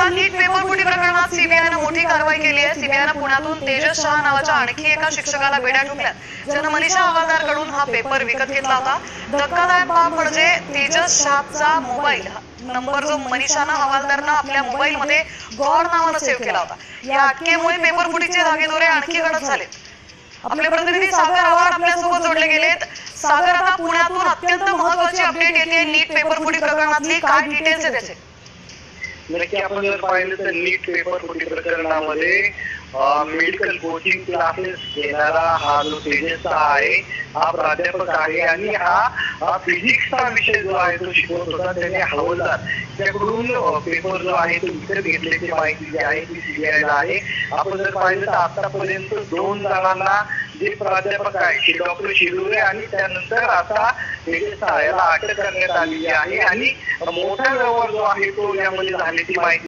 आता नीट पेपर फुटी प्रकरणात सीबीआयनं मोठी कारवाई केली आहे। सीबीआयनं पुण्यातून तेजस शहा नावाच्या आणखी एका शिक्षकाला बेड्या ठोकल्यात, ज्यानं मनीषा हवालदारकडून हा पेपर विकत घेतला होता। धक्कादायक बाब म्हणजे तेजस शहाचा मोबाईल नंबर जो मनीषानं हवालदारनं आपल्या मोबाईलमध्ये गौर नावानं सेव्ह केला होता। या अटकेमुळे पेपर फुटीचे धागेदोरे आणखी गडद झालेत। आपले प्रतिनिधी सागर आव्हाड आपल्यासोबत जोडले गेलेत। सागर, आता पुण्यातून अत्यंत महत्त्वाची अपडेट येते नीट पेपर फुटी प्रकरणातली, काय डिटेल्स आहे त्याचे? नक्की आपण जर पाहिलं तर नीट पेपर फुटी प्रकरणामध्ये मेडिकल कोचिंग क्लासेस घेणारा हा जो तेजस आहे हा प्राध्यापक आहे आणि हा फिजिक्सचा विषय जो आहे तो शिकवत होता। त्याने हवालदार त्याकडून पेपर जो आहे तो विकत घेतल्याची माहिती जी आहे ती सीबीआयला आहे। आपण जर पाहिलं तर आतापर्यंत 2 जणांना जे प्राध्यापक आहे डॉक्टर शिरुरे आणि त्यानंतर आता तेजस याला अटक करण्यात आलेली आहे आणि मोठा व्यवहार जो आहे तो यामध्ये झाल्याची माहिती